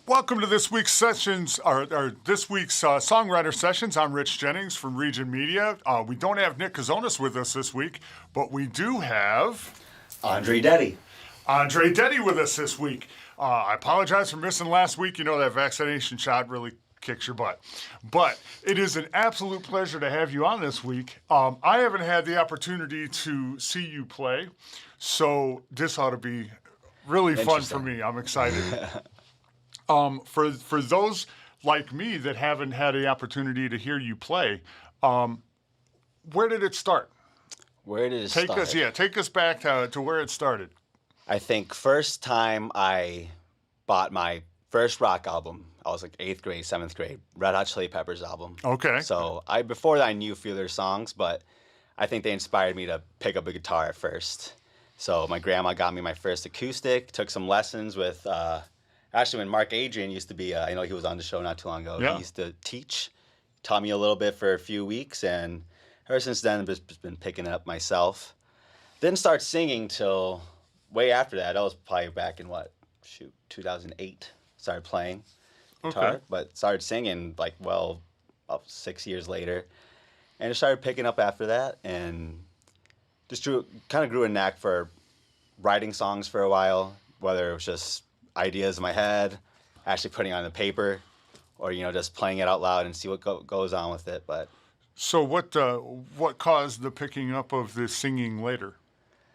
Welcome to this week's sessions, or this week's Songwriter Sessions. I'm Rich Jennings from Region Media. We don't have Nick Kazonis with us this week, but we do have Andre Detti. Andre Detti with us this week. I apologize for missing last week. You know that vaccination shot really kicks your butt. But it is an absolute pleasure to have you on this week. I haven't had the opportunity to see you play, so this ought to be really fun for me. I'm excited. For those like me that haven't had the opportunity to hear you play, where did it start? Where did it start? Take us back to where it started. I think first time I bought my first rock album, I was like 8th grade, 7th grade, Red Hot Chili Peppers album. Okay. So before that I knew a few of their songs, but I think they inspired me to pick up a guitar at first. So my grandma got me my first acoustic, took some lessons with... Actually, when Mark Adrian used to be, I know he was on the show not too long ago. Yeah. He used to teach, taught me a little bit for a few weeks, and ever since then, I've just been picking it up myself. Didn't start singing till way after that. That was probably back in 2008. Started playing guitar, but started singing about 6 years later, and just started picking up after that, and just kind of grew a knack for writing songs for a while, whether it was just ideas in my head, actually putting it on the paper, or just playing it out loud and see what goes on with it. But so what caused the picking up of the singing later?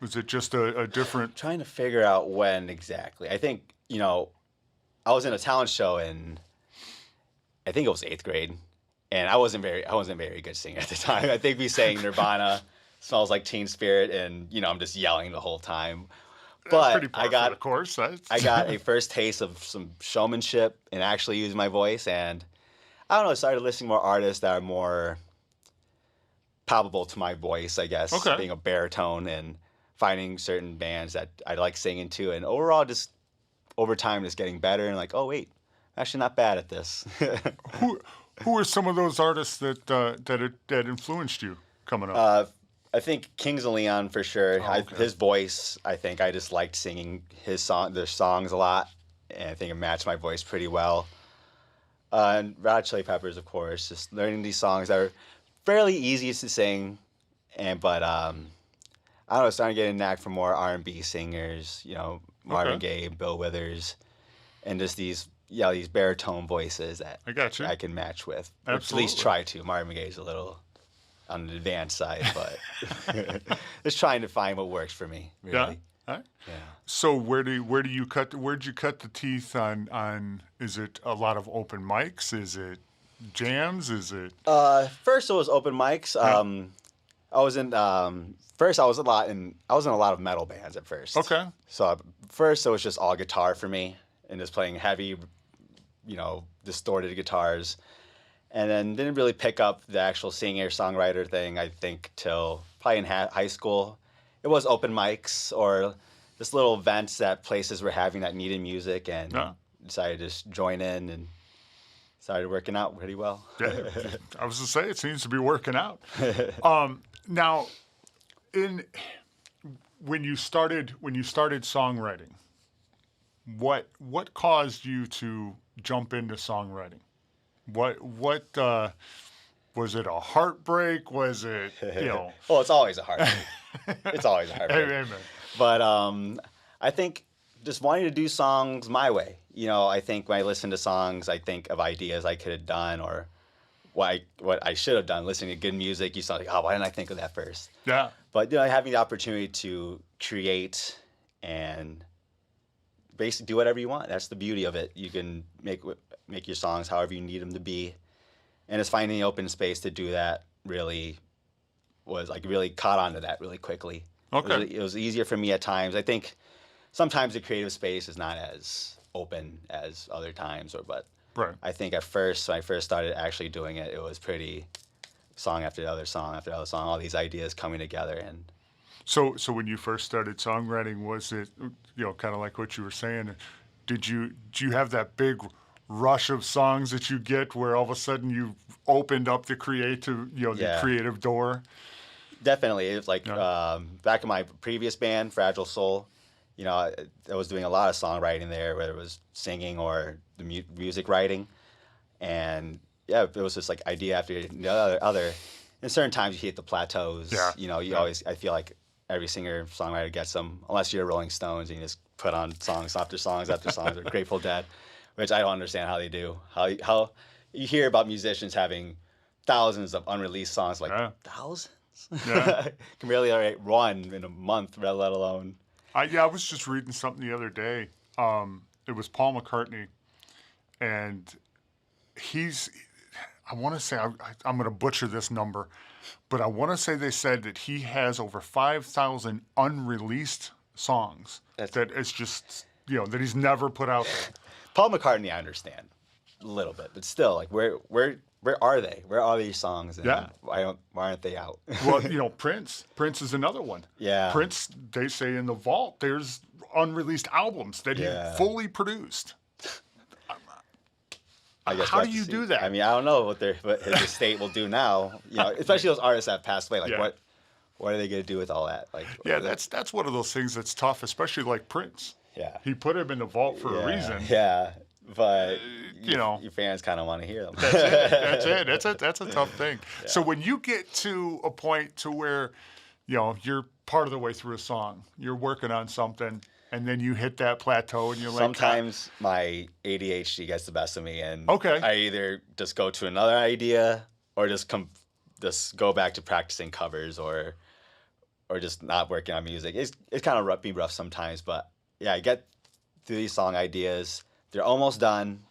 Was it just a different? Trying to figure out when exactly. I think I was in a talent show in, I think it was 8th grade, and I wasn't a very good singer at the time. I think we sang Nirvana, Smells Like Teen Spirit, and I'm just yelling the whole time. But I got a first taste of some showmanship and actually using my voice, and I don't know, I started listening to more artists that are more palpable to my voice, I guess, being a baritone, and finding certain bands that I like singing to, and overall just over time just getting better and like, oh wait, I'm actually not bad at this. Who are some of those artists that influenced you coming up? I think Kings of Leon for sure. His voice, I think I just liked singing their songs a lot, and I think it matched my voice pretty well. And Red Hot Chili Peppers, of course, just learning these songs that are fairly easy to sing, but I don't know, starting to get a knack for more R&B singers, Marvin Gaye, Bill Withers, and just these baritone voices that I can match with. Absolutely. Or at least try to. Marvin Gaye's a little on the advanced side, but just trying to find what works for me. Really. Yeah. All right. Yeah. So where'd you cut the teeth on? Is it a lot of open mics? Is it jams? Is it? First it was open mics. Yeah. I was in first I was in a lot of metal bands at first. Okay. So first it was just all guitar for me and just playing heavy, distorted guitars. And then didn't really pick up the actual singer-songwriter thing, I think, till probably in high school. It was open mics or just little events that places were having that needed music, and decided to just join in and started working out pretty well. Yeah, I was to say, it seems to be working out. Now, when you started songwriting, what caused you to jump into songwriting? What was it? A heartbreak? Was it Well, it's always a heartbreak. It's always a heartbreak. Amen. But I think just wanting to do songs my way. I think when I listen to songs, I think of ideas I could have done or what I should have done. Listening to good music, you sound like, oh, why didn't I think of that first? Yeah. But having the opportunity to create and basically do whatever you want. That's the beauty of it. You can make your songs however you need them to be, and it's finding the open space to do that really caught on to that really quickly. Okay. It was easier for me at times. I think sometimes the creative space is not as open as other times, but right. I think at first, when I first started actually doing it, it was pretty song after other song after other song, all these ideas coming together. And so when you first started songwriting, was it kind of like what you were saying? Did you have that big rush of songs that you get where all of a sudden you opened up the creative door? Definitely. It's like back in my previous band, Fragile Soul, You know, I was doing a lot of songwriting there, whether it was singing or the music writing, and yeah, it was just like idea after the other. And certain times you hit the plateaus. Yeah. You know, you always. I feel like every singer songwriter gets them, unless you're Rolling Stones and you just put on songs after songs after songs, or Grateful Dead, which I don't understand how they do. How you hear about musicians having thousands of unreleased songs, like thousands. Yeah. Can barely write one in a month, let alone. I was just reading something the other day. It was Paul McCartney, and I want to say, I'm going to butcher this number, but I want to say they said that he has over 5,000 unreleased songs that it's just, that he's never put out there. Paul McCartney, I understand a little bit, but still, like, where are they? Where are these songs? And why aren't they out? Well, Prince is another one. Yeah. Prince, they say in the vault, there's unreleased albums that he fully produced. I guess how do you do that? I mean, I don't know what his estate will do now. Especially those artists that passed away. Like, what are they going to do with all that? Like, that's one of those things that's tough, especially like Prince. Yeah. He put him in the vault for a reason. Yeah. But your fans kind of want to hear them. That's it. That's a tough thing. Yeah. So when you get to a point to where, you're part of the way through a song, you're working on something, and then you hit that plateau, and you're like, sometimes my ADHD gets the best of me, and okay, I either just go to another idea or just go back to practicing covers or just not working on music. It's kind of rough sometimes, but yeah, I get through these song ideas. They're almost done,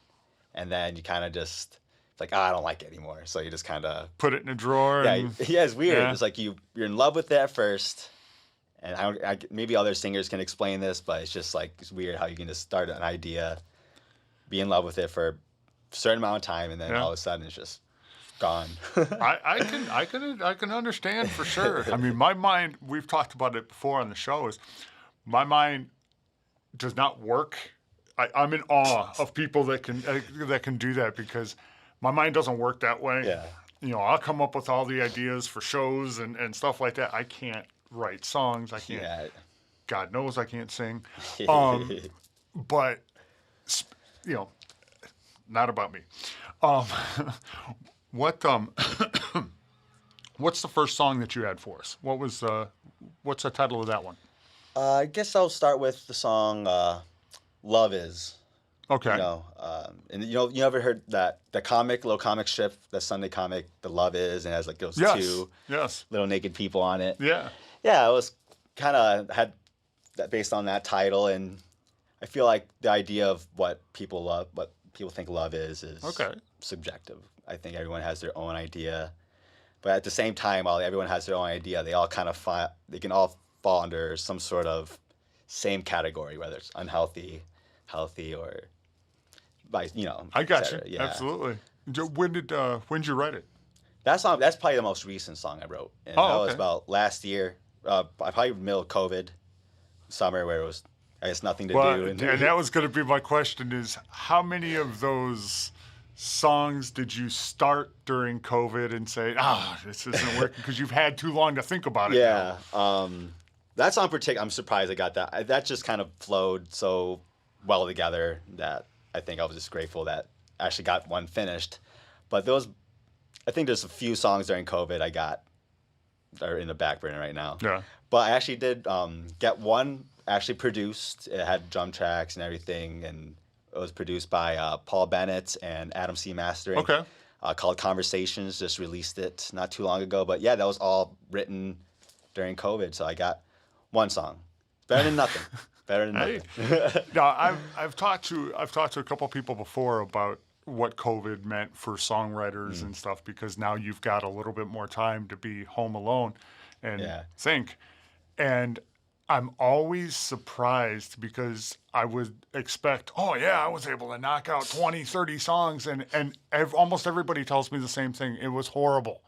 and then you kind of just like, I don't like it anymore. So you just kind of put it in a drawer. Yeah, it's weird. Yeah. It's like you're in love with it at first, and maybe other singers can explain this, but it's just like it's weird how you can just start an idea, be in love with it for a certain amount of time, and then all of a sudden it's just gone. I can understand for sure. I mean, my mind. We've talked about it before on the show. Is my mind does not work. I'm in awe of people that can do that because my mind doesn't work that way. Yeah. I'll come up with all the ideas for shows and stuff like that. I can't write songs. I can't. Yeah. God knows I can't sing. But not about me. What's the first song that you had for us? What's the title of that one? I guess I'll start with the song Love Is. Okay. And you ever heard the little comic strip, the Sunday comic, The Love Is, and it has like those two little naked people on it. Yeah. Yeah, it was kind of had that based on that title, and I feel like the idea of what people think love is subjective. I think everyone has their own idea, but at the same time, while everyone has their own idea, they all kind of they can all fall under some sort of same category, whether it's unhealthy, healthy, or I got you. Yeah. Absolutely. When did you write it? That's probably the most recent song I wrote, and that was about last year. Probably middle of COVID, summer, where it was I guess nothing to do. And that was going to be my question: is how many of those songs did you start during COVID and say, this isn't working because you've had too long to think about it? Yeah. That song in particular, I'm surprised I got that. That just kind of flowed so well together that I think I was just grateful that I actually got one finished. But I think there's a few songs during COVID I got that are in the back burner right now. Yeah. But I actually did get one actually produced. It had drum tracks and everything, and it was produced by Paul Bennett and Adam C. Mastering. Okay. Called Conversations. Just released it not too long ago. But yeah, that was all written during COVID. So I got one song. Better than nothing. Better than nothing. Now, I've talked to a couple people before about what COVID meant for songwriters and stuff, because now you've got a little bit more time to be home alone and think. And I'm always surprised because I would expect, I was able to knock out 20, 30 songs. And almost everybody tells me the same thing. It was horrible.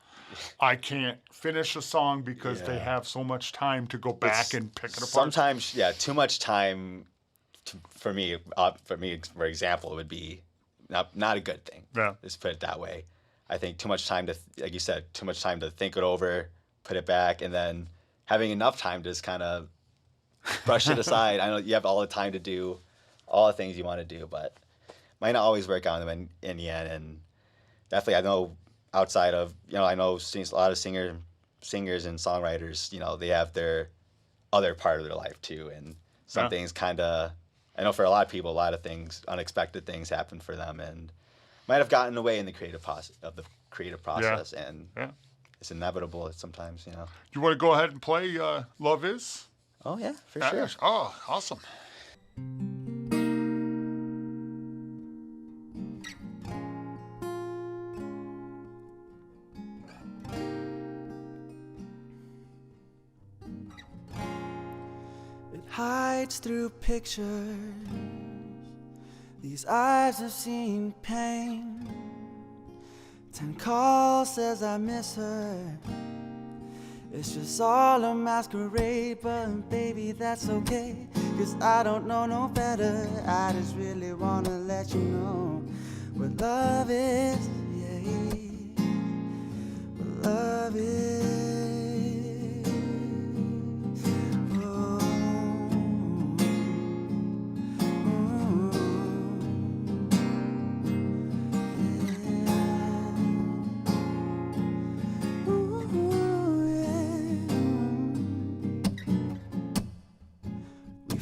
I can't finish a song because they have so much time to go back and pick it apart. Sometimes, too much time for me, for example, would be not a good thing. Yeah. Let's put it that way. I think too much time like you said, too much time to think it over, put it back, and then having enough time to just kind of brush it aside. I know you have all the time to do all the things you want to do, but might not always work out in the end. And definitely, I know outside of, I know a lot of singers and songwriters, they have their other part of their life too. And some things kind of, I know for a lot of people, a lot of things, unexpected things happen for them and might have gotten away in the creative process. And it's inevitable sometimes, You want to go ahead and play Love Is? Oh, yeah, for sure. Oh, awesome. It hides through pictures. These eyes have seen pain. 10 calls says I miss her. It's just all a masquerade, but baby, that's okay. 'Cause I don't know no better. I just really wanna let you know what love is, yeah. What love is.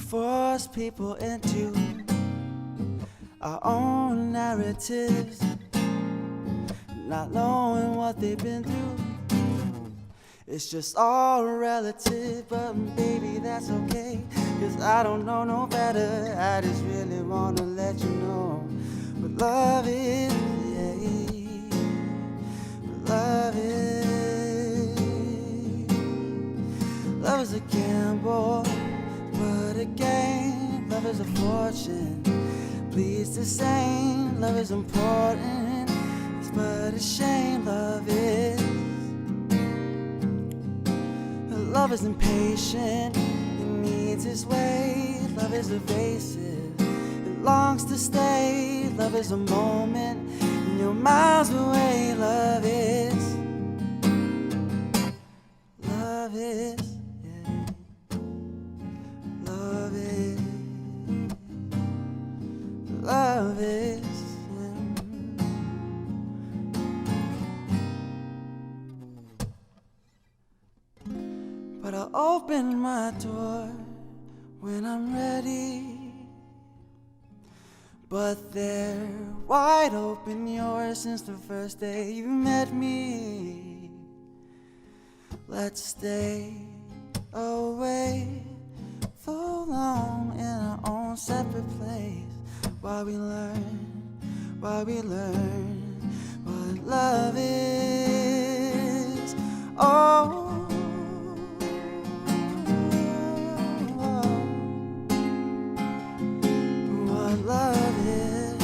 Force people into our own narratives, not knowing what they've been through. It's just all relative, but baby, that's okay. 'Cause I don't know no better. I just really wanna let you know what love is, yeah. What love is. Love is a gamble, but a game. Love is a fortune, bleeds the same. Love is important, it's but a shame. Love is. Love is impatient, it needs its way. Love is evasive, it longs to stay. Love is a moment, and you're miles away. Love is. Love is. Love is. But I'll open my door when I'm ready. But they're wide open, yours since the first day you met me. Let's stay away for long in our own separate place. While we learn what love is. Oh, what love is.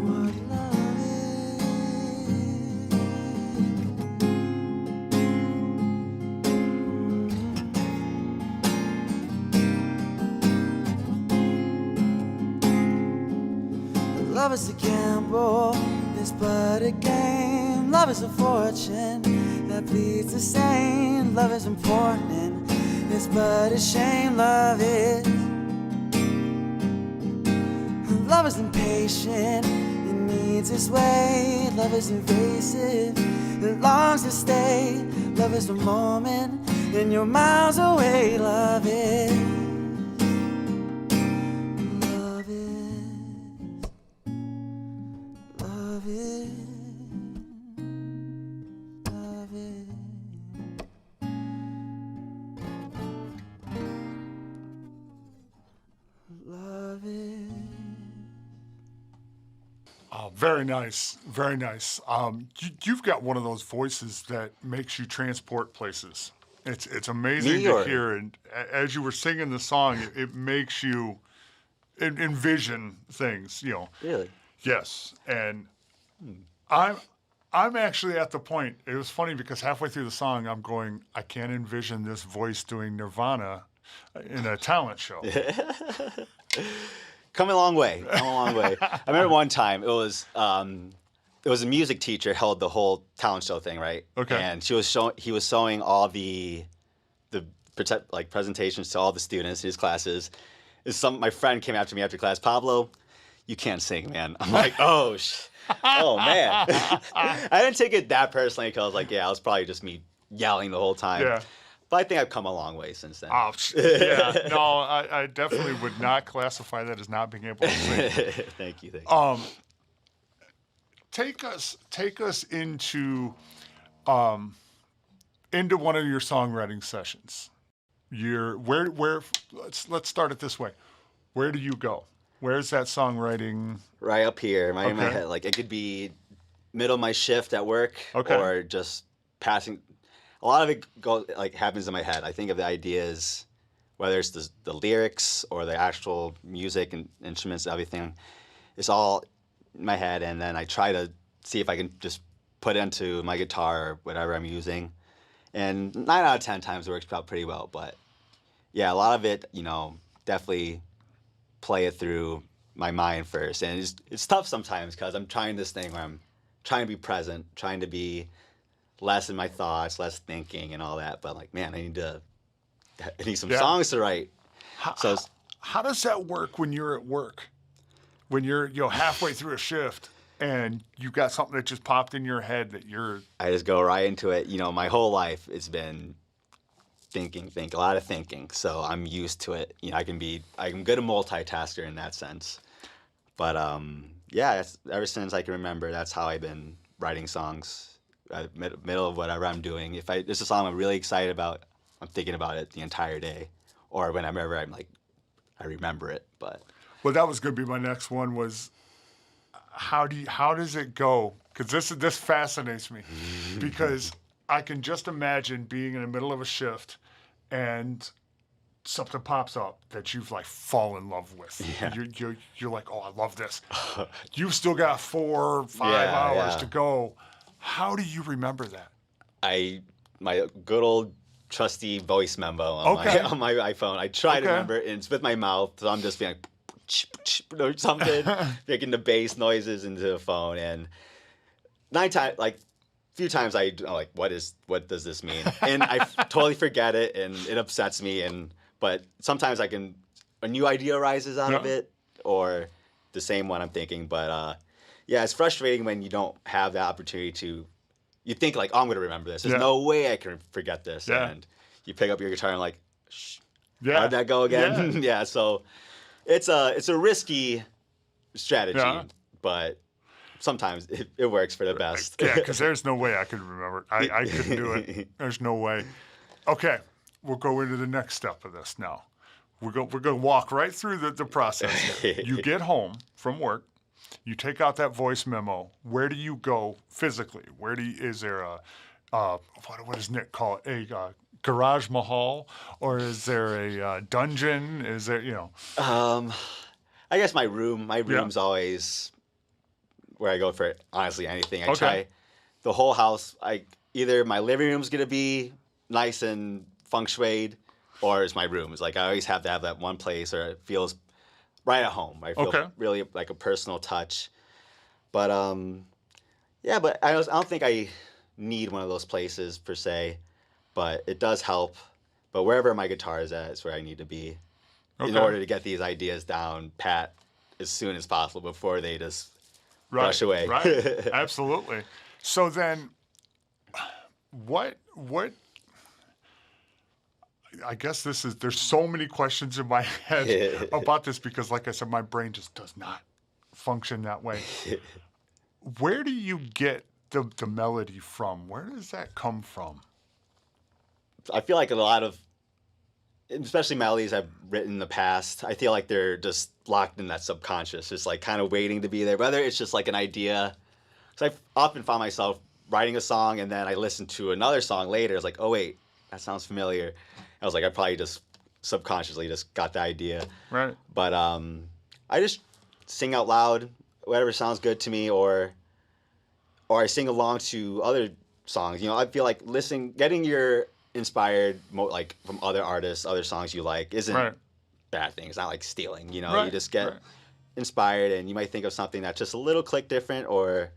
What love Love is a gamble, it's but a game. Love is a fortune that bleeds the same. Love is important, it's but a shame. Love is. Love is impatient, it needs its way. Love is invasive, it longs to stay. Love is a moment, and you're miles away. Love is. Very nice, very nice. You've got one of those voices that makes you transport places. It's amazing to hear, and as you were singing the song, it makes you envision things. Really? Yes, and I'm actually at the point. It was funny because halfway through the song, I'm going, I can't envision this voice doing Nirvana in a talent show. Come a long way. I remember one time it was It was a music teacher held the whole talent show thing, right? Okay. And he was showing all the like presentations to all the students in his classes. My friend came after me after class, Pablo, you can't sing, man. I'm like, oh man. I didn't take it that personally because I was like, yeah, it was probably just me yelling the whole time. Yeah. But I think I've come a long way since then. Oh, yeah. No, I definitely would not classify that as not being able to sing. Thank you. Take us into one of your songwriting sessions. Let's start it this way. Where do you go? Where's that songwriting? Right up here, in my Okay. head. Like it could be middle of my shift at work, Okay. or just passing. A lot of it happens in my head. I think of the ideas, whether it's the lyrics or the actual music and instruments, everything. It's all in my head, and then I try to see if I can just put it into my guitar or whatever I'm using. And 9 out of 10 times it works out pretty well. But yeah, a lot of it, definitely play it through my mind first. And it's tough sometimes because I'm trying this thing where I'm trying to be present, trying to be less in my thoughts, less thinking and all that. But like, man, I need some songs to write. How does that work when you're at work? When you're halfway through a shift and you've got something that just popped in your head that I just go right into it. My whole life it's been a lot of thinking. So I'm used to it. I'm good at multitasker in that sense. But yeah, ever since I can remember, that's how I've been writing songs. Middle of whatever I'm doing. If there's a song I'm really excited about, I'm thinking about it the entire day. Or whenever I'm like, I remember it. But well, that was going to be my next one. Was how does it go? Because this fascinates me, because I can just imagine being in the middle of a shift and something pops up that you've like fallen in love with. Yeah. You're like, oh, I love this. You've still got 4 or 5 hours to go. How do you remember that? My good old trusty voice memo on my iPhone. I try to remember it, and it's with my mouth, so I'm just being like, or something, making the bass noises into the phone. And 9 times, like a few times, I'm like, what does this mean? And I totally forget it, and it upsets me. But sometimes a new idea arises out of it, or the same one I'm thinking. But yeah, it's frustrating when you don't have the opportunity to. You think like, oh, I'm going to remember this. There's no way I can forget this. Yeah. And you pick up your guitar and like, how'd that go again? Yeah. So it's a risky strategy, but sometimes it works for the best. Yeah, because there's no way I could remember. I couldn't do it. There's no way. Okay, we'll go into the next step of this now. We're going to walk right through the process. You get home from work. You take out that voice memo. Where do you go physically? Is there a what does Nick call it? A garage mahal, or is there a dungeon? Is there I guess my room. My room's always where I go for honestly anything. I try the whole house. Either my living room's gonna be nice and feng shuied, or it's my room. It's like I always have to have that one place where it feels right at home. I feel really like a personal touch. But yeah, but I don't think I need one of those places per se, but it does help. But wherever my guitar is at is where I need to be in order to get these ideas down pat as soon as possible before they just rush away. Right, absolutely. So then, what? I guess there's so many questions in my head about this because, like I said, my brain just does not function that way. Where do you get the melody from? Where does that come from? I feel like a lot of, especially melodies I've written in the past, I feel like they're just locked in that subconscious, just like kind of waiting to be there. Whether it's just like an idea, because I've often found myself writing a song and then I listen to another song later. It's like, oh wait, that sounds familiar. I was like, I probably just subconsciously just got the idea. Right. But I just sing out loud, whatever sounds good to me, or I sing along to other songs. I feel like getting your inspired like from other artists, other songs you like isn't a bad thing. It's not like stealing. You just get inspired, and you might think of something that's just a little click different, or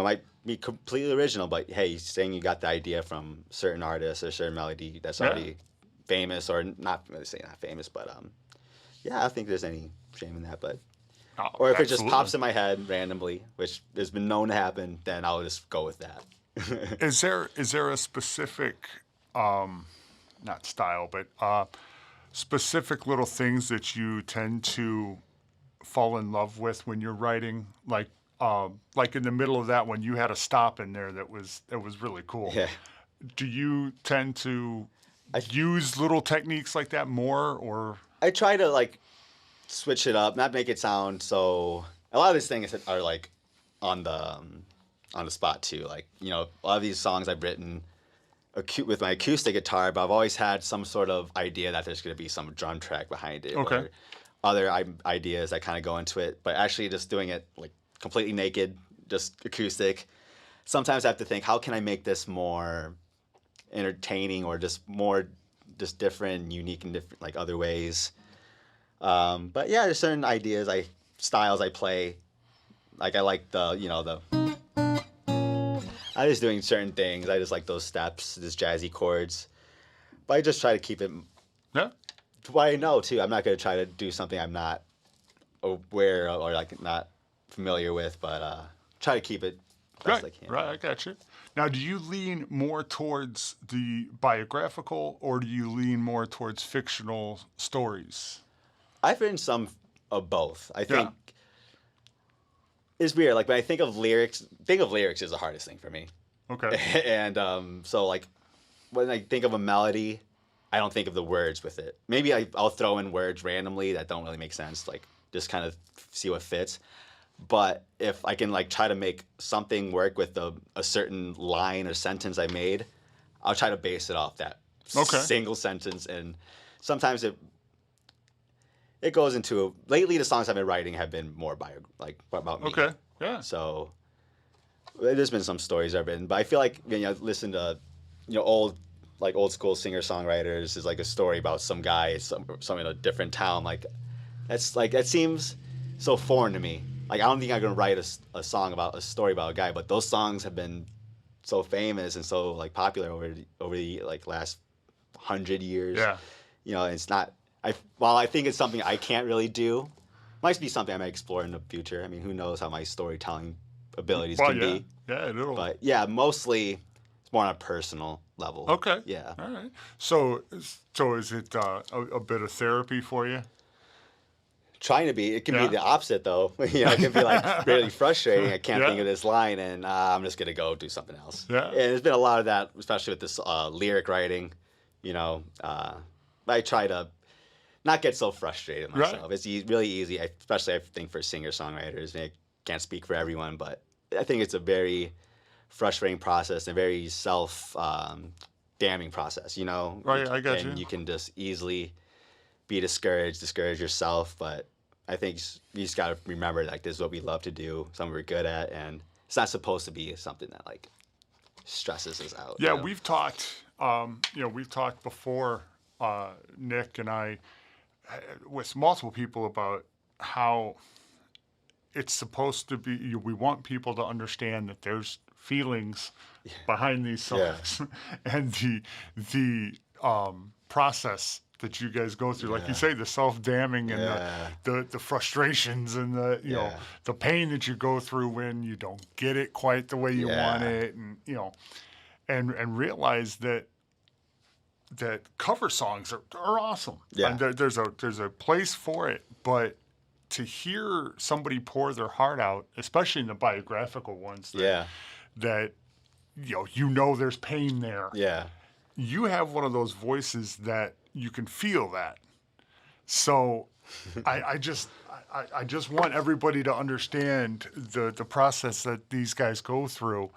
might be completely original, but hey, saying you got the idea from certain artists or certain melody that's already famous or not, let's say not famous, but yeah, I don't think there's any shame in that, but. Or if it just pops in my head randomly, which has been known to happen, then I'll just go with that. Is there a specific, not style, but specific little things that you tend to fall in love with when you're writing? Like in the middle of that one, you had a stop in there that was really cool. Yeah. Do you tend to use little techniques like that more, or? I try to like switch it up, not make it sound so. A lot of these things are like on the spot too. Like a lot of these songs I've written with my acoustic guitar, but I've always had some sort of idea that there's going to be some drum track behind it, okay, or other ideas that kind of go into it. But actually, just doing it like completely naked, just acoustic. Sometimes I have to think, how can I make this more entertaining, or just more different, unique, and different like other ways. But yeah, there's certain ideas, styles I play. Like I like the I just doing certain things. I just like those steps, these jazzy chords. But I just try to keep it. Yeah. What I know too, I'm not gonna try to do something I'm not aware of or like not familiar with, but try to keep it best I can. Right, I got you. Now, do you lean more towards the biographical, or do you lean more towards fictional stories? I've written some of both. I think it's weird. Like when I think of lyrics is the hardest thing for me. Okay. And so like when I think of a melody, I don't think of the words with it. Maybe I'll throw in words randomly that don't really make sense, like just kind of see what fits. But if I can like try to make something work with a certain line or sentence I made, I'll try to base it off that single sentence. And sometimes it goes into lately the songs I've been writing have been more about me. Okay. Yeah. So there's been some stories I've written, but I feel like listen to old school singer songwriters is like a story about some guy some in a different town. Like that seems so foreign to me. Like I don't think I'm gonna write a song about a story about a guy, but those songs have been so famous and so like popular over the like last 100 years. Yeah. It's not. While I think it's something I can't really do, might be something I might explore in the future. I mean, who knows how my storytelling abilities can be. Yeah, it'll. But yeah, mostly it's more on a personal level. Okay. Yeah. All right. So is it a bit of therapy for you? Trying to be. It can be the opposite, though. It can be like really frustrating. I can't think of this line, and I'm just going to go do something else. Yeah. And there's been a lot of that, especially with this lyric writing, I try to not get so frustrated myself. Right. It's really easy, especially I think for singer-songwriters. I can't speak for everyone, but I think it's a very frustrating process, a very self-damning process, Right, I got you. And you can just easily be discourage yourself, but I think you just got to remember, like, this is what we love to do, something we're good at, and it's not supposed to be something that, like, stresses us out. Yeah, we've talked, before, Nick and I, with multiple people about how it's supposed to be, we want people to understand that there's feelings behind these songs and the process that you guys go through. Like you say, the self-damning and the frustrations and the pain that you go through when you don't get it quite the way you want it, and and realize that cover songs are awesome. Yeah. And there's a place for it, but to hear somebody pour their heart out, especially in the biographical ones, that there's pain there. Yeah. You have one of those voices that you can feel that. So I just want everybody to understand the process that these guys go through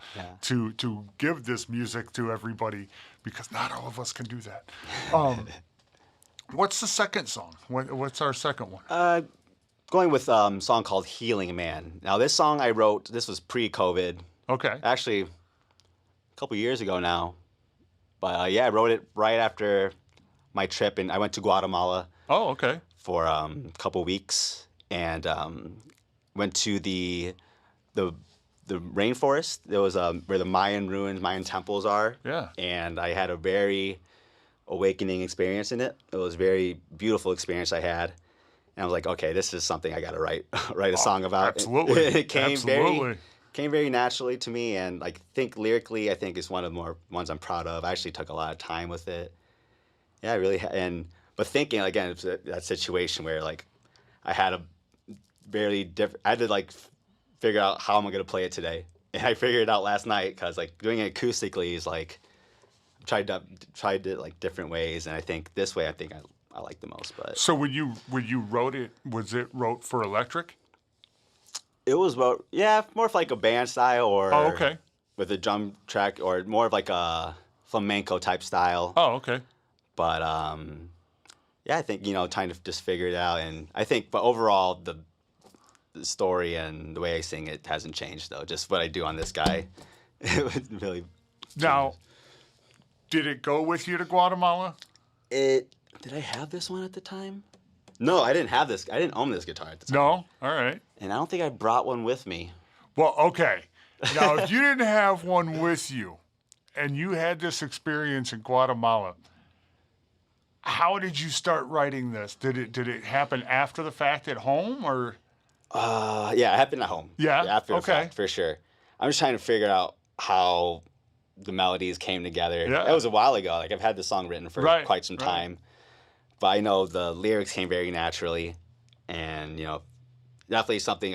to give this music to everybody, because not all of us can do that. What's the second song? What's our second one? Going with a song called Healing Man. Now, this song I wrote, this was pre-COVID. Okay. Actually, a couple years ago now. But I wrote it right after my trip, and I went to Guatemala. Oh, okay. For a couple weeks, and went to the the rainforest. There was where the Mayan ruins, Mayan temples are. Yeah. And I had a very awakening experience in it. It was a very beautiful experience I had. And I was like, okay, this is something I got to write a song about. Absolutely. It came Absolutely. very naturally to me, and I think lyrically, I think it's one of the more ones I'm proud of. I actually took a lot of time with it. Yeah, I really but thinking again, it's that situation where like I had a I had to like figure out how am I gonna play it today, and I figured it out last night because like doing it acoustically is like tried it like different ways, and I think this way I like the most. But So when you wrote it, was it wrote for electric? it was more of like a band style or Oh, okay. with a drum track or more of like a flamenco type style. Oh, okay. But yeah, I think trying to just figure it out, and I think, but overall the story and the way I sing it hasn't changed though. Just what I do on this guy, it would really. Now, did it go with you to Guatemala? Did I have this one at the time? No, I didn't have this. I didn't own this guitar at the time. No? All right. And I don't think I brought one with me. Well, okay. Now, if you didn't have one with you and you had this experience in Guatemala, how did you start writing this? Did it happen after the fact at home or? Yeah, it happened at home. Yeah? After the Okay. fact, for sure. I'm just trying to figure out how the melodies came together. Yeah. That was a while ago. Like I've had this song written for quite some right. time, but I know the lyrics came very naturally, and definitely something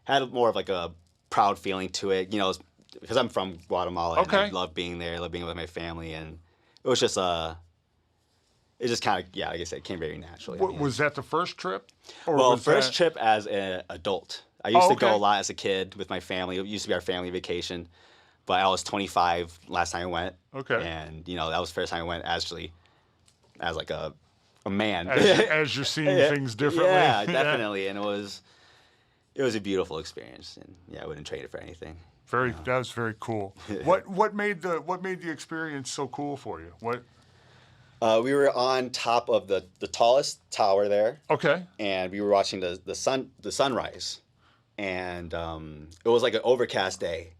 had more of like a proud feeling to it. Because I'm from Guatemala. Okay. And I love being there, love being with my family, and it was just it just kind of like I said, it came very naturally. Was that the first trip? Or Well, was first that... trip as an adult. I used to go okay. a lot as a kid with my family. It used to be our family vacation. But I was 25 last time I went. Okay. And, that was the first time I went actually as like a man. As you're seeing things differently. Yeah, definitely. And it was a beautiful experience. And yeah, I wouldn't trade it for anything. That was very cool. What made the experience so cool for you? What? We were on top of the tallest tower there. Okay. And we were watching the sunrise. And it was like an overcast day.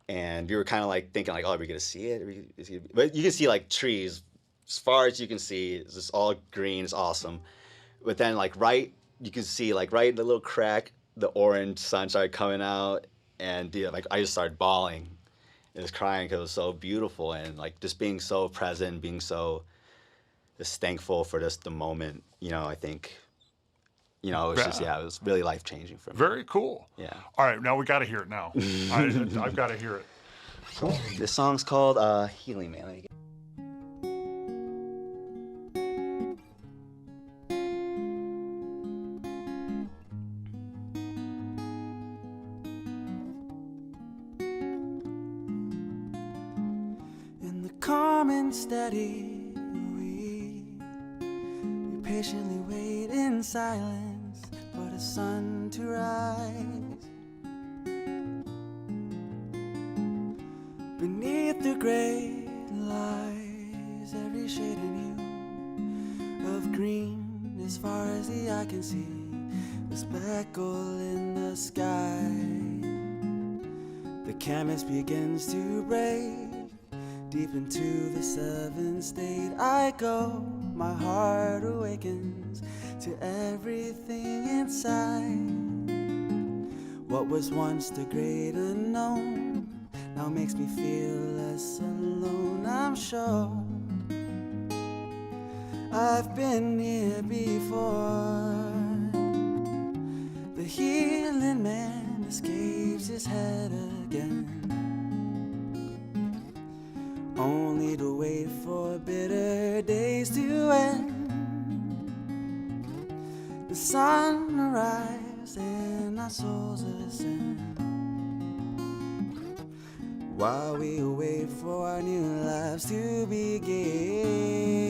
And we were kind of like thinking like, oh, are we gonna see it? But you can see like trees as far as you can see. It's just all green. It's awesome. But then you can see like right in the little crack, the orange sun started coming out, and like I just started bawling. I was crying because it was so beautiful, and like just being so present, being so just thankful for just the moment. I think. It was it was really life changing for me. Very cool. Yeah. All right, now we got to hear it now. I've got to hear it. This song's called Healing Man. In the calm and steady, we patiently wait in silence for the sun to rise. Beneath the gray lies every shade and hue of green, as far as the eye can see, the speckle in the sky. The canvas begins to break. Deep into the seventh state I go. My heart awakens to everything inside. What was once the great unknown now makes me feel less alone. I'm sure I've been here before. The healing man escapes his head again, only to wait for bitter days to end. The sun arrives and our souls ascend, while we wait for our new lives to begin.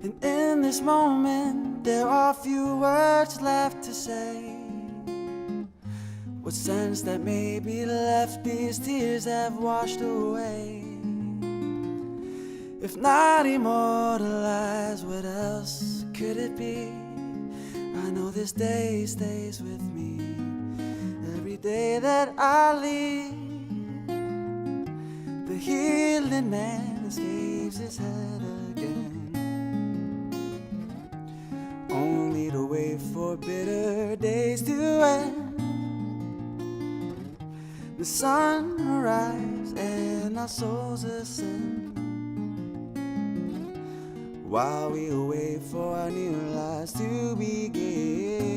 And in this moment there are few words left to say. What sense that may be left these tears have washed away? If not immortalized, what else could it be? I know this day stays with me every day that I leave. The healing man escapes his head again, only to wait for bitter days to end. The sun arrives and our souls ascend, while we wait for our new lives to begin.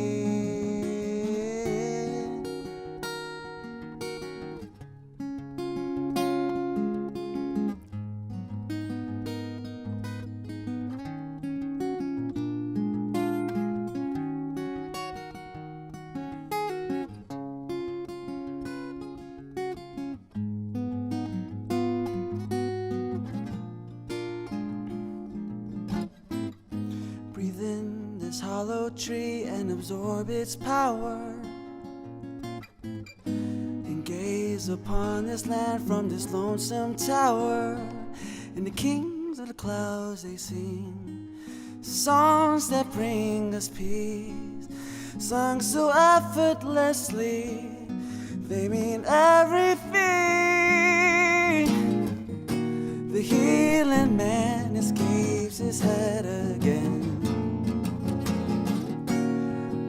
Breathe in this hollow tree and absorb its power, and gaze upon this land from this lonesome tower. And the kings of the clouds, they sing songs that bring us peace, sung so effortlessly, they mean everything. The healing man escapes his head again,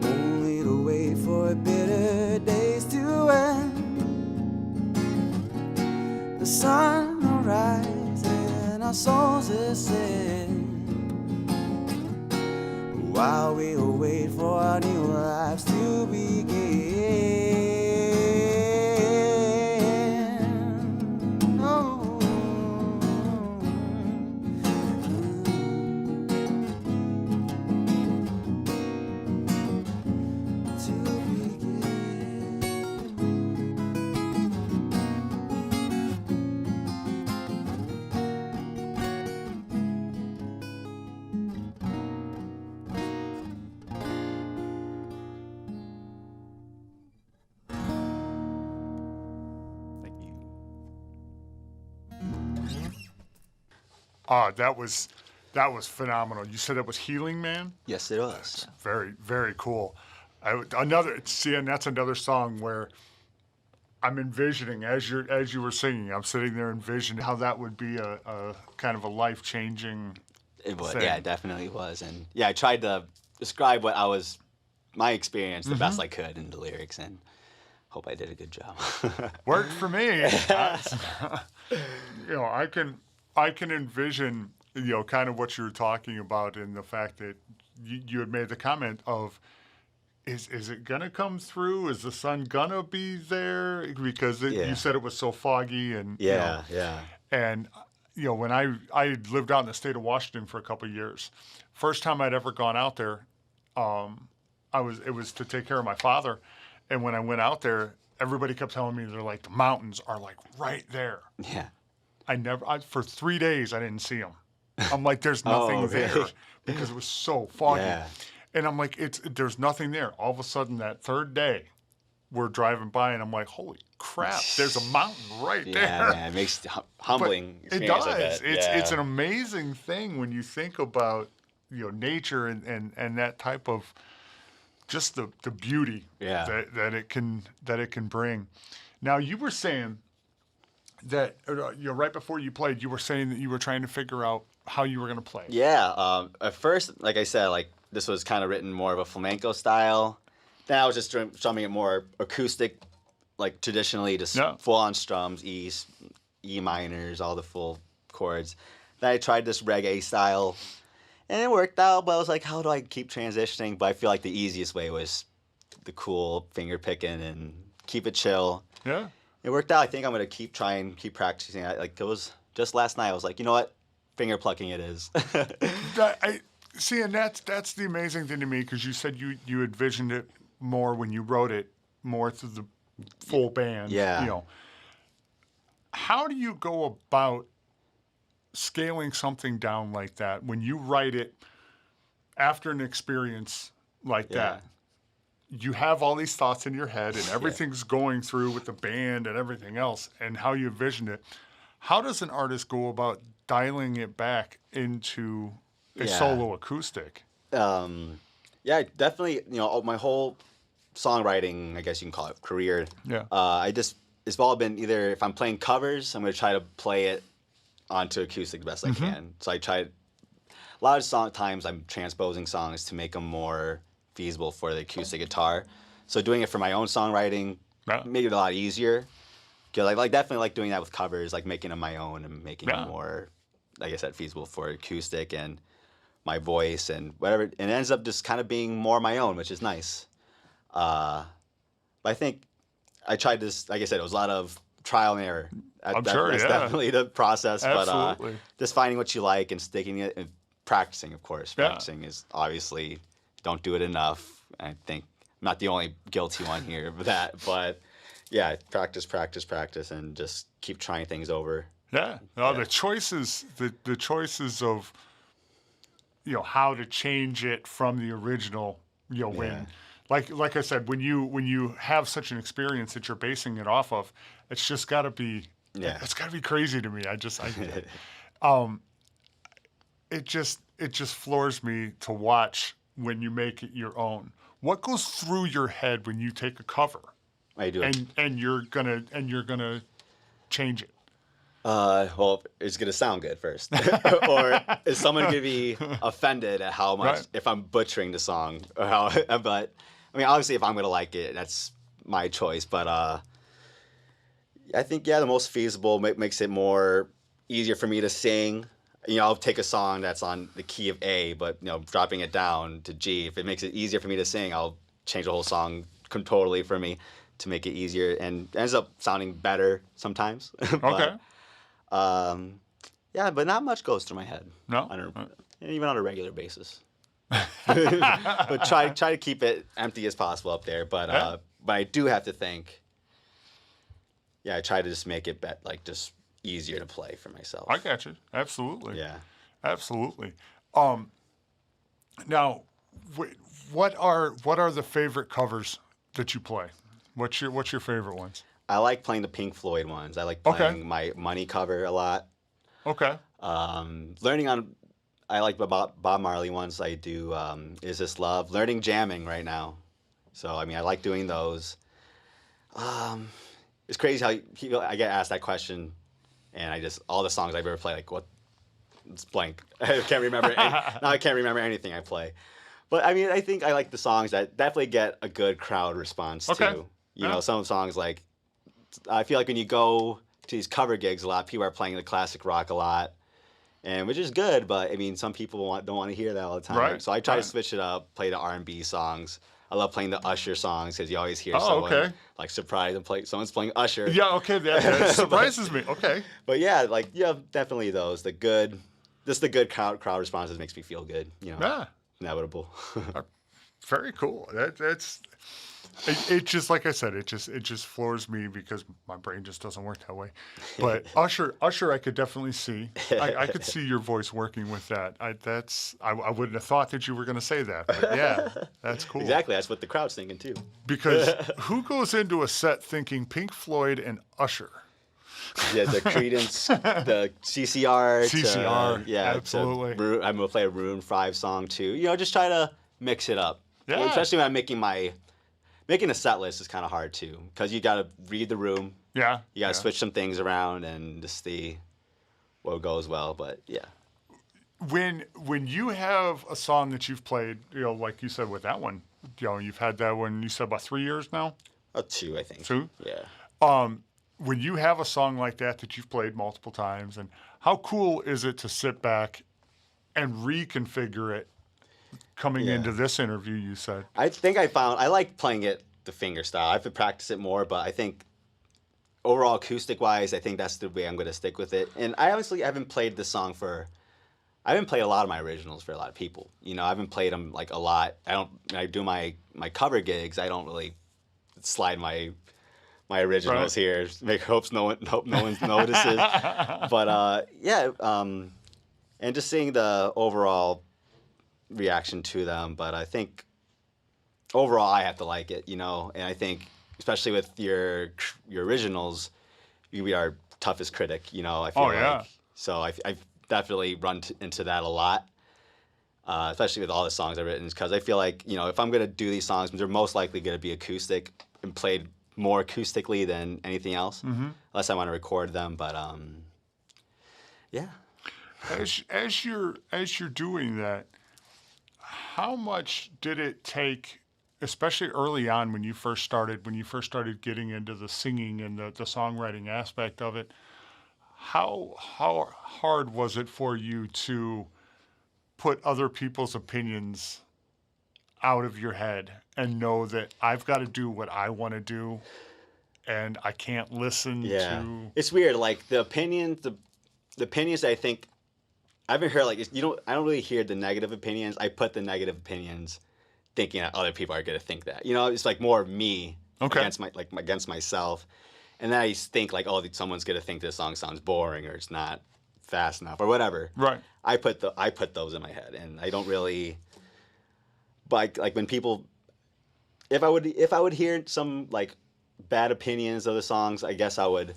only to wait for bitter days to end. The sun will rise and our souls ascend, while we wait for our new lives to begin. Oh. To begin. Thank you. That was phenomenal. You said it was Healing Man? Yes, it was. Very, very cool. And that's another song where I'm envisioning, as you were singing, I'm sitting there envisioning how that would be a kind of a life-changing It was, thing. yeah, it definitely was. And yeah, I tried to describe my experience the best I could in the lyrics, and hope I did a good job. Worked for me. I can envision, kind of what you were talking about, in the fact that you had made the comment of, is it gonna come through? Is the sun gonna be there? Because you said it was so foggy, and yeah. and when I lived out in the state of Washington for a couple of years, first time I'd ever gone out there, it was to take care of my father, and when I went out there, everybody kept telling me, they're like, the mountains are like right there. Yeah. For 3 days I didn't see them. I'm like, there's nothing there, really? because it was so foggy. Yeah. And I'm like, there's nothing there. All of a sudden, that third day, we're driving by, and I'm like, holy crap, there's a mountain right there. Yeah, man, it makes humbling But it experience. does. I bet. It's an amazing thing when you think about nature and that type of just the beauty that it can bring. Now, you were saying that right before you played, you were saying that you were trying to figure out how you were going to play. Yeah. At first, like I said, this was kind of written more of a flamenco style. Then I was just strumming it more acoustic, like traditionally, just full on strums, E minors, all the full chords. Then I tried this reggae style, and it worked out. But I was like, how do I keep transitioning? But I feel like the easiest way was the cool finger picking and keep it chill. Yeah. It worked out. I think I'm gonna keep practicing. It was just last night. I was like, you know what, finger plucking it is. See, and that's the amazing thing to me, because you said you envisioned it more when you wrote it, more through the full band. Yeah. How do you go about scaling something down like that when you write it after an experience like that? you have all these thoughts in your head and everything's going through with the band and everything else and how you envision it. How does an artist go about dialing it back into a solo acoustic? Yeah, definitely. You know, my whole songwriting, I guess you can call it, career. Yeah. It's all been either if I'm playing covers, I'm going to try to play it onto acoustic the best I can. So I try. A lot of times I'm transposing songs to make them more feasible for the acoustic guitar. So doing it for my own songwriting made it a lot easier. Because I definitely like doing that with covers, like making them my own and making them more, like I said, feasible for acoustic and my voice and whatever. And it ends up just kind of being more my own, which is nice. But I think I tried this, like I said, it was a lot of trial and error. That's definitely the process. Absolutely. But just finding what you like and sticking it and practicing, of course. Practicing is obviously, don't do it enough. I think I'm not the only guilty one here of that. But yeah, practice, and just keep trying things over. Yeah. No, the choices of, how to change it from the original, when, like I said, when you have such an experience that you're basing it off of, it's just got to be, it's got to be crazy to me. It just floors me to watch when you make it your own. What goes through your head when you take a cover? I do. And you're gonna change it. Well, it's gonna sound good first, or is someone gonna be offended at how much if I'm butchering the song or how? But I mean, obviously, if I'm gonna like it, that's my choice. But I think the most feasible makes it more easier for me to sing. I'll take a song that's on the key of A, but dropping it down to G. If it makes it easier for me to sing, I'll change the whole song totally for me to make it easier, and it ends up sounding better sometimes. Okay. But not much goes through my head. No, even on a regular basis. But try to keep it empty as possible up there. But I do have to think. I try to just make it just easier to play for myself. I got you. Absolutely. Yeah. Absolutely. Now, what are the favorite covers that you play? What's your favorite ones? I like playing the Pink Floyd ones. I like playing my Money cover a lot. Okay. I like Bob Marley ones. I do Is This Love? Learning jamming right now. So, I like doing those. It's crazy how I get asked that question, and all the songs I've ever played, it's blank. I can't remember. Now I can't remember anything I play. But, I think I like the songs that definitely get a good crowd response, too. Some songs I feel like when you go to these cover gigs a lot, people are playing the classic rock a lot, and which is good, but some people don't want to hear that all the time. Right. So I try to switch it up, play the R&B songs. I love playing the Usher songs because you always hear someone surprised and someone's playing Usher. Yeah, okay, that surprises me. Okay. But definitely those. The good crowd responses makes me feel good. Inevitable. Very cool. That's. It just, like I said, it just floors me because my brain just doesn't work that way. But Usher, I could definitely see. I could see your voice working with that. I wouldn't have thought that you were going to say that. But yeah, that's cool. Exactly, that's what the crowd's thinking too. Because who goes into a set thinking Pink Floyd and Usher? Yeah, the Creedence, the CCR. Absolutely. I'm gonna play a Maroon 5 song too. Just try to mix it up. Yeah. Especially when I'm making a set list is kind of hard too, because you got to read the room. Yeah. You got to switch some things around and just see what goes well. But yeah. When you have a song that you've played, like you said with that one, you've had that one. You said about 3 years now. 2, I think. 2. Yeah. When you have a song like that you've played multiple times, and how cool is it to sit back and reconfigure it? Coming into this interview, you said. I think I like playing it the finger style. I have to practice it more, but I think overall acoustic-wise, I think that's the way I'm going to stick with it. And I honestly haven't played this song I haven't played a lot of my originals for a lot of people. I haven't played them a lot. When I do my cover gigs, I don't really slide my originals here. Hope no one notices. But and just seeing the overall reaction to them, but I think overall I have to like it, you know. And I think especially with your originals, you be our toughest critic, you know. I feel like so I've definitely into that a lot. Especially with all the songs I've written, because I feel like, you know, if I'm going to do these songs, they're most likely going to be acoustic and played more acoustically than anything else, unless I want to record them. But yeah. As you're doing that, how much did it take, especially early on when you first started getting into the singing and the songwriting aspect of it? How hard was it for you to put other people's opinions out of your head and know that I've got to do what I want to do and I can't listen to... It's weird, like the opinions that I think I haven't heard, like, I don't really hear the negative opinions. I put the negative opinions thinking that other people are going to think that. You know, it's like more of me against myself. And then I think like, oh, someone's going to think this song sounds boring or it's not fast enough or whatever. Right. I put those in my head, and I don't really. But like when people, if I would hear some like bad opinions of the songs, I guess I would,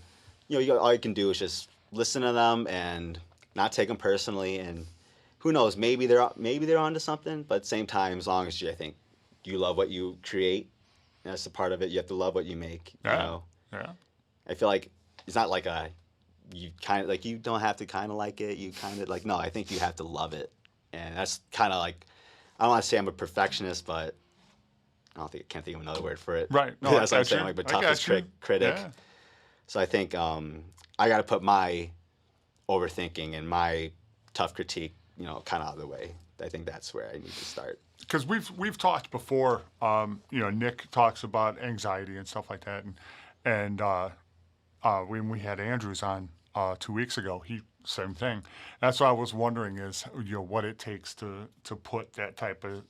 all you can do is just listen to them and not take them personally. And who knows, maybe they're onto something. But at the same time, as long as I think you love what you create, that's a part of it. You have to love what you make. You know? Yeah. I feel like it's not like you kind of like, you don't have to kind of like it. You kind of like, no, I think you have to love it. And that's kind of like, I don't want to say I'm a perfectionist, but I can't think of another word for it. Right. No, that's what I'm saying, like the toughest critic. Yeah. So I think I got to put my overthinking and my tough critique, kind of out of the way. I think that's where I need to start. Because we've talked before, Nick talks about anxiety and stuff like that, and when we had Andrews on 2 weeks ago, same thing. That's what I was wondering is what it takes to put that type of.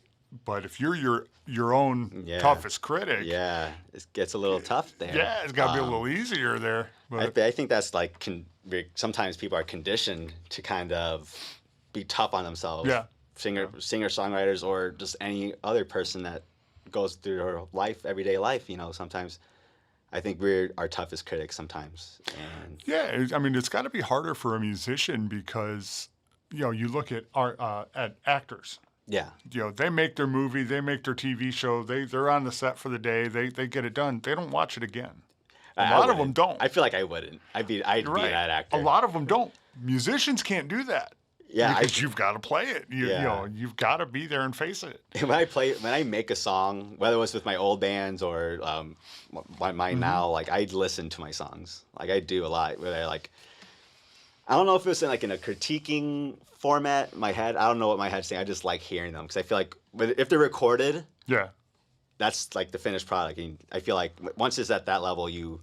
But if you're your own toughest critic, it gets a little tough there. Yeah, it's got to be a little easier there. But I think that's like sometimes people are conditioned to kind of be tough on themselves. Yeah. Singer songwriters or just any other person that goes through their life, everyday life. Sometimes I think we're our toughest critics sometimes. And it's got to be harder for a musician because you look at actors. Yeah. They make their movie, they make their TV show, they're on the set for the day, they get it done. They don't watch it again. A lot of them don't. I feel like I wouldn't. I'd be that actor. A lot of them don't. Musicians can't do that. Yeah, because you've got to play it. You've got to be there and face it. When I make a song, whether it was with my old bands or mine now, like I'd listen to my songs. Like I do a lot. Where I don't know if it was in a critiquing format. In my head, I don't know what my head's saying. I just like hearing them because I feel like if they're recorded, that's like the finished product. And I feel like once it's at that level, you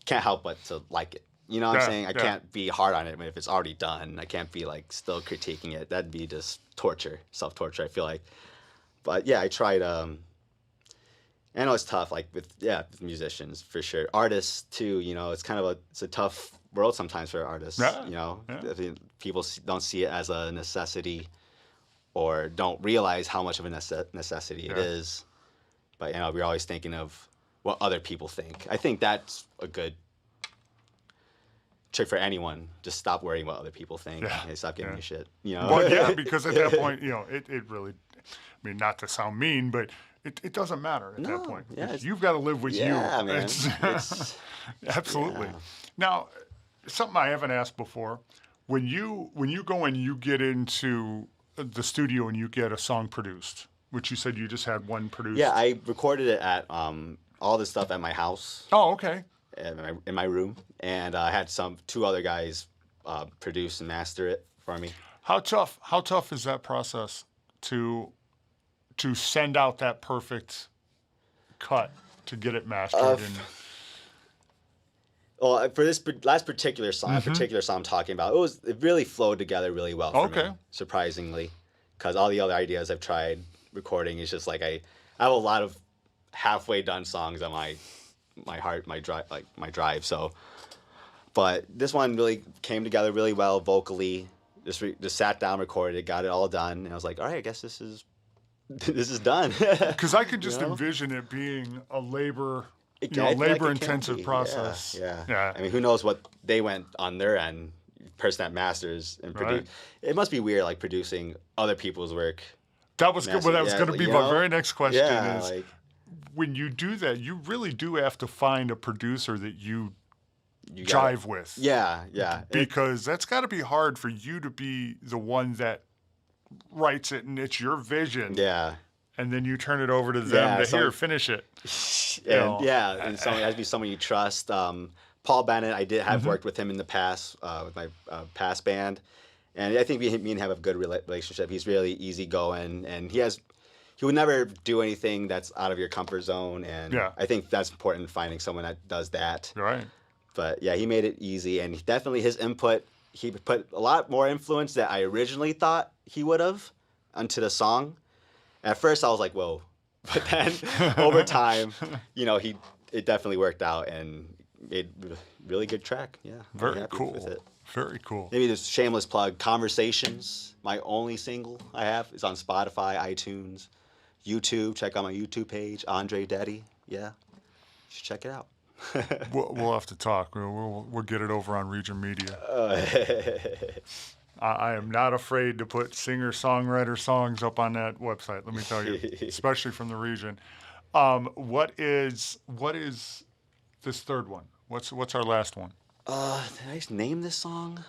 can't help but to like it. You know what I'm saying? I can't be hard on it. I mean, if it's already done, I can't be still critiquing it. That'd be just torture, self-torture, I feel like. But yeah, I tried. I know it's tough, with musicians for sure. Artists too. It's kind of it's a tough world sometimes for artists. I think people don't see it as a necessity, or don't realize how much of a necessity it is. But we're always thinking of what other people think. I think that's a good trick for anyone. Just stop worrying what other people think. And stop giving a shit. Well, because at that point, it really, not to sound mean, but it doesn't matter at that point. You've got to live with you. Yeah, man. Absolutely. Yeah. Now, something I haven't asked before, when you go and you get into the studio and you get a song produced, which you said you just had one produced. Yeah, I recorded it at all this stuff at my house. Oh, okay. In my room, and I had two other guys produce and master it for me. How tough is that process to send out that perfect cut to get it mastered? Well, for this last particular song, I'm talking about, it really flowed together really well for me, surprisingly, because all the other ideas I've tried recording is just I have a lot of halfway done songs on my drive. So, but this one really came together really well vocally. Just sat down, recorded it, got it all done, and I was like, all right, I guess this is this is done. Because I could just You know? envision it being a labor, I feel like it can labor-intensive be. process. Yeah. I mean, who knows what they went on their end, person that masters and produce. Right. It must be weird, like producing other people's work. That was good. Well, that was Yeah, going to be you my know? very next question. Yeah, Is like when you do that, you really do have to find a producer that you you gotta- jive with. Yeah. Because that's got to be hard for you to be the one that writes it and it's your vision. Yeah. And then you turn it over to them to here, finish it. And and someone it has to be someone you trust. Paul Bennett, I did have worked with him in the past with my past band, and I think me and him have a good relationship. He's really easygoing, and he would never do anything that's out of your comfort zone, and I think that's important, finding someone that does that. Right. But yeah, he made it easy, and definitely his input. He put a lot more influence that I originally thought he would have onto the song. At first, I was like, "Whoa," but then over time, it definitely worked out and made a really good track. Yeah, I'm Very happy cool. with it. Very cool. Maybe this shameless plug: "Conversations," my only single I have. It's on Spotify, iTunes, YouTube. Check out my YouTube page, Andre Detti. Yeah, you should check it out. We'll have to talk. We'll get it over on Region Media. I am not afraid to put singer-songwriter songs up on that website. Let me tell you, especially from the region. What is this third one? What's our last one? Did I name this song?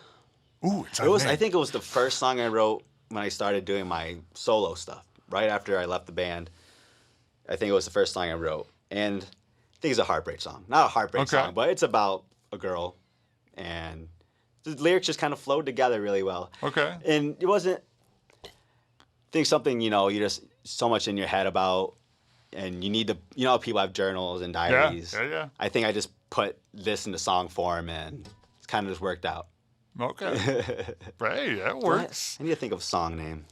Ooh, it's I think it was the first song I wrote when I started doing my solo stuff. Right after I left the band, I think it was the first song I wrote, and I think it's a heartbreak song. Not a heartbreak song, but it's about a girl, and the lyrics just kind of flowed together really well. Okay. And it wasn't, I think something, you're just so much in your head about, and you need to, people have journals and diaries. Yeah. I think I just put this into song form, and it's kind of just worked out. Okay. Hey, that works. I need to think of a song name.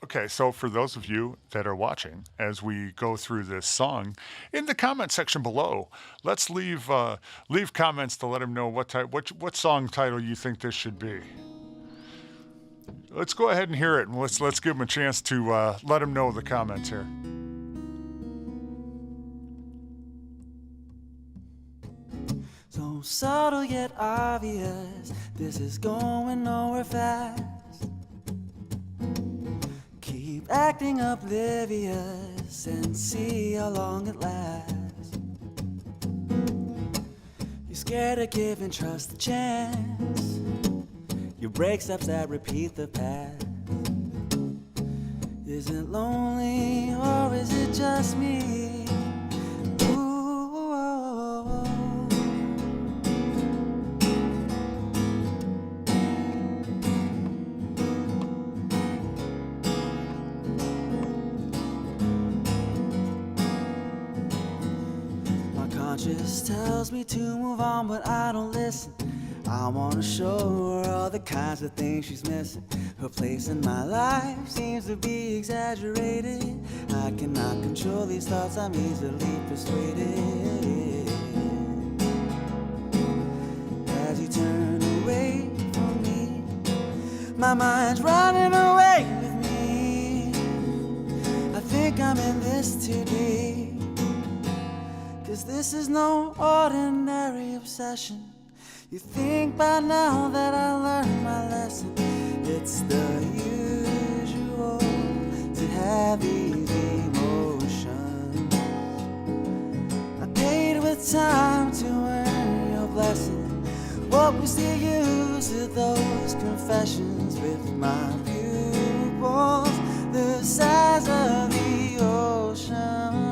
Okay, so for those of you that are watching, as we go through this song, in the comment section below, let's leave comments to let him know what song title you think this should be. Let's go ahead and hear it, and let's give him a chance to let him know the comments here. So subtle yet obvious, this is going nowhere fast. Keep acting oblivious and see how long it lasts. You're scared of giving trust a chance. You break steps that repeat the past. Is it lonely or is it just me? Conscience tells me to move on, but I don't listen. I wanna show her all the kinds of things she's missing. Her place in my life seems to be exaggerated. I cannot control these thoughts, I'm easily persuaded. As you turn away from me, my mind's running away with me. I think I'm in this too deep. 'Cause this is no ordinary obsession. You think by now that I learned my lesson. It's the usual to have these emotions. I paid with time to earn your blessing. What was the use of those confessions with my pupils the size of the ocean?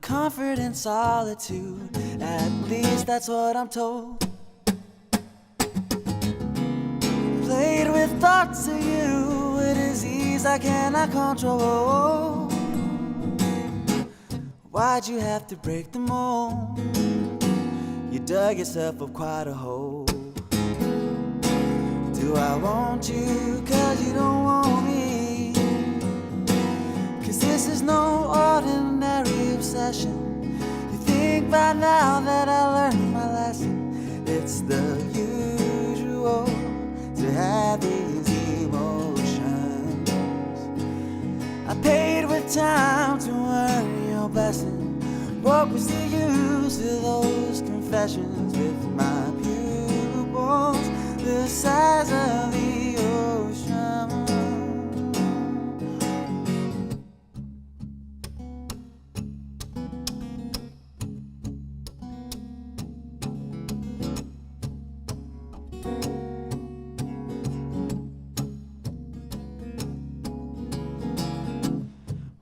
Comfort in solitude, at least that's what I'm told. Played with thoughts of you, a disease I cannot control. Why'd you have to break the mold? You dug yourself up quite a hole. Do Do I want you 'cause you don't want me? 'Cause this is no ordinary obsession. You think by now that I learned my lesson. It's the usual to have these emotions. I paid with time to earn your blessing. What was the use of those confessions with my pupils the size of the ocean?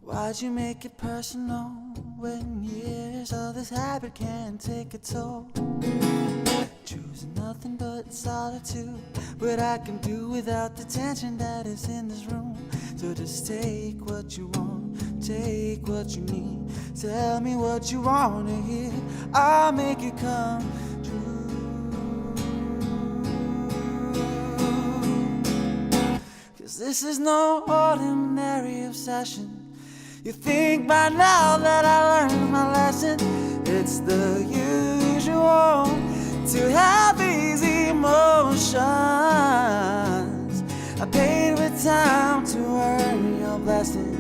Why'd you make it personal when years of this habit can take a toll? Choosing nothing but solitude, but I can do without the tension that is in this room. So just take what you want, take what you need. Tell me what you wanna hear, I'll make it come true. 'Cause this is no ordinary obsession. You think by now that I learned my lesson. It's the usual to have these emotions. I paid with time to earn your blessing.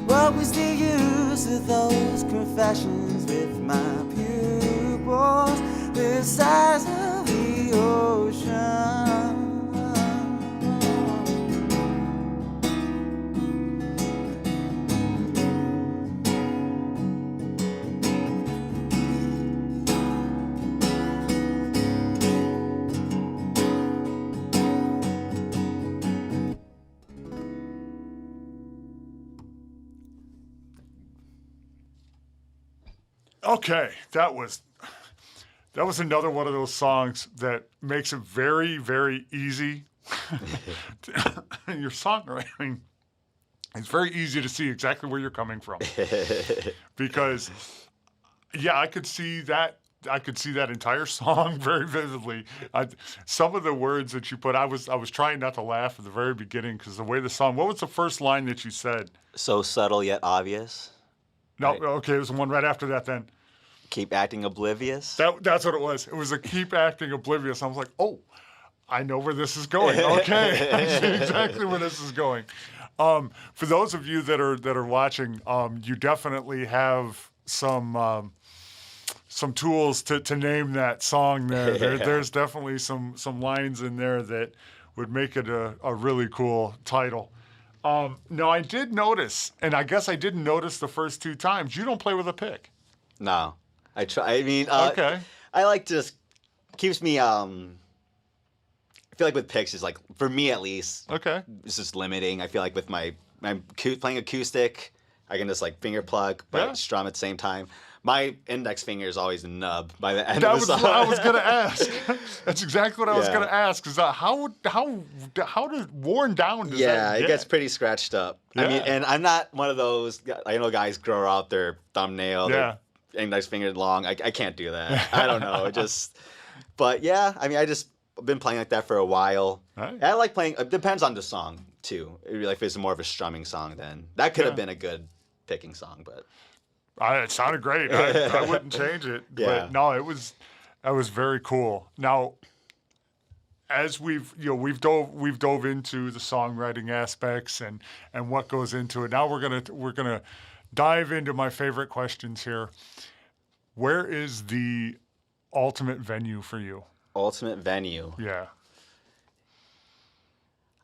What was the use of those confessions with my pupils the size of the ocean? Okay, that was another one of those songs that makes it very, very easy. Your songwriting, it's very easy to see exactly where you're coming from. Because, yeah, I could see that entire song very vividly. Some of the words that you put, I was trying not to laugh at the very beginning because the way the song. What was the first line that you said? So subtle yet obvious. No, Right. okay, it was the one right after that. Then Keep acting oblivious. that's what it was. It was a keep acting oblivious. I was like, oh, I know where this is going. Okay, I see exactly where this is going. For those of you that are watching, you definitely have some tools to name that song there. There's definitely some lines in there that would make it a really cool title. Now, I did notice, and I guess I didn't notice the first two times, you don't play with a pick. No, I try. I mean, Okay. I like to just keeps me. I feel like with picks is like for me at least. Okay. It's just limiting. I feel like with my playing acoustic, I can just like finger pluck but strum at the same time. My index finger is always the nub by the end of the song. That was what I was going to ask. That's exactly what I was going to ask. Is how worn down does that Yeah, get? it gets pretty scratched up. Yeah. I mean, and I'm not one of those. I know guys grow out their thumbnail, their index finger long. I can't do that. I don't know. But yeah, I mean, I've been playing like that for a while. Right. And I like playing. It depends on the song too. Like if it's more of a strumming song, then that could have been a good picking song, but. It sounded great. I wouldn't change it. Yeah. But no, that was very cool. Now, as we've dove into the songwriting aspects and what goes into it. Now we're gonna dive into my favorite questions here. Where is the ultimate venue for you? Ultimate venue. Yeah.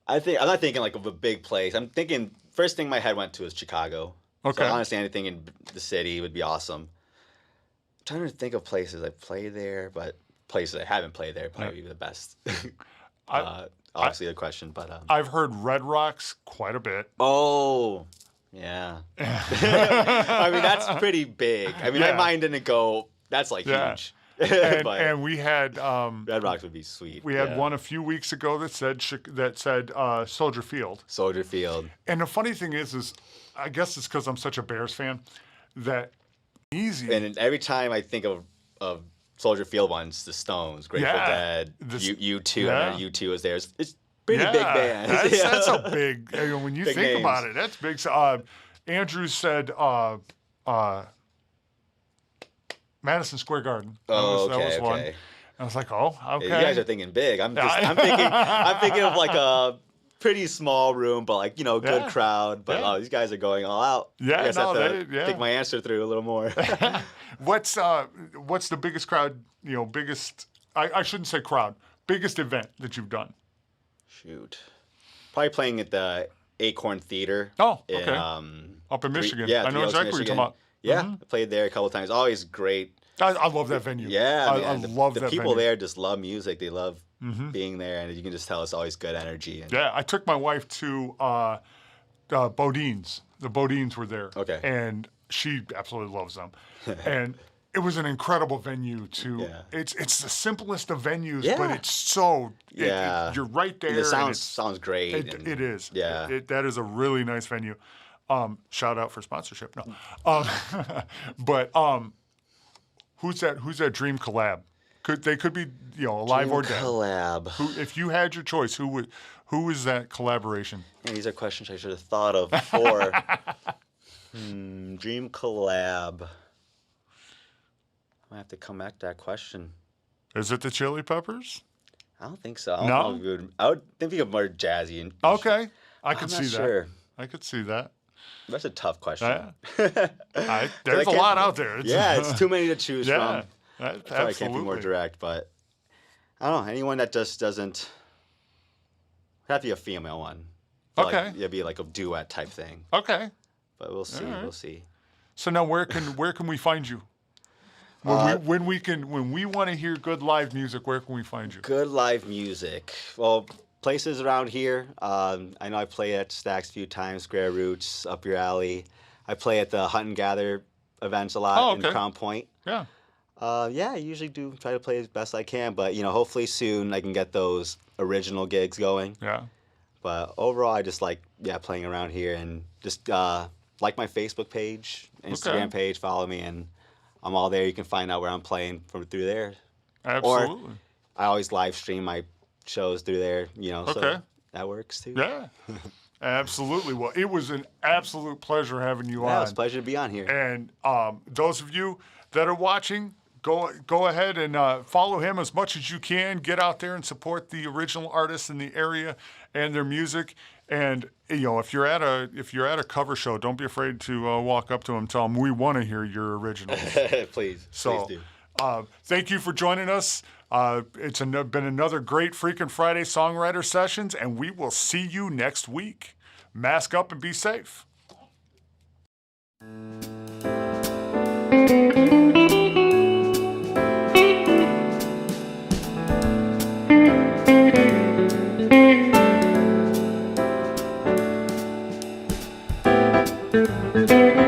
I'm not thinking like of a big place. I'm thinking first thing my head went to is Chicago. Okay. So honestly, anything in the city would be awesome. I'm trying to think of places I've played there, but places I haven't played there probably be the best. Obviously, the question, but I've heard Red Rocks quite a bit. oh, yeah. I mean, that's pretty big. I mean, Yeah. mine didn't go. That's like huge. But And we had Red Rocks would be sweet. we had one a few weeks ago that said Soldier Field. Soldier Field. And the funny thing is I guess it's because I'm such a Bears fan that easy. And every time I think of Soldier Field ones, the Stones, Grateful Dead, U2, and U2 is there. It's Pretty big band. That's a big. When you Big think names. about it, that's big. So, Andrew said Madison Square Garden. That was one. Okay. I was like, oh, okay. Yeah, you guys are thinking big. I'm thinking of like a pretty small room, but like, good Yeah. crowd. But Yeah. these guys are going all out. Yeah, I guess I no, have to they- yeah. think my answer through a little more. What's the biggest crowd? Biggest. I shouldn't say crowd. Biggest event that you've done. Shoot. Probably playing at the Acorn Theater. Oh, okay. In, Up in Michigan. Yeah, I know Three Oaks, exactly what you're Michigan. talking about. Yeah, I played there a couple times. Always great. I love that venue. Yeah, I man. love the that people venue. there just love music. They love being there, and you can just tell it's always good energy. And Yeah, I took my wife to Bodine's. The Bodines were there. Okay. And she absolutely loves them. And it was an incredible venue too. Yeah. It's the simplest of venues, Yeah. but it's so Yeah. you're right there. And it and sounds great. and- it is. Yeah. That is a really nice venue. Shout out for sponsorship. No. But who's that dream collab? They could be alive or dead. collab. If you had your choice, who is that collaboration? Man, these are questions I should have thought of before. Dream collab. I have to come back to that question. Is it the Chili Peppers? I don't think so. I don't No? know if we would, I would think of more jazzy. And, Okay, I could I'm see not that. sure. I could see that. That's a tough question. There's a can't- lot out there. Yeah, it's too many to choose Yeah, from. that- Sorry, I can't be more absolutely. direct, but I don't know. Anyone that just doesn't have to be a female one. Okay. Like, it'd be like a duet type thing. Okay, But we'll see. All right. We'll see. so now where can we find you? When we want to hear good live music, where can we find you? Good live music. Well, places around here. I know I play at Stacks a few times, Square Roots, up your alley. I play at the Hunt and Gather events a lot Oh, in okay. Crown Point. Yeah. Yeah, I usually do try to play as best I can, but hopefully soon I can get those original gigs going. Yeah. But overall, I just like playing around here and just like my Facebook page, Instagram page, follow me, and I'm all there. You can find out where I'm playing from through there. Absolutely. I always live stream my shows through there, Okay. so that works too. Yeah. Absolutely. Well, it was an absolute pleasure having you Yeah, on. it's a pleasure to be on here. And those of you that are watching, go ahead and follow him as much as you can. Get out there and support the original artists in the area and their music. And if you're at a cover show, don't be afraid to walk up to them and tell them we want to hear your originals. Please So, do. Thank you for joining us. It's been another great Freakin' Friday Songwriter Sessions, and we will see you next week. Mask up and be safe. Thank you.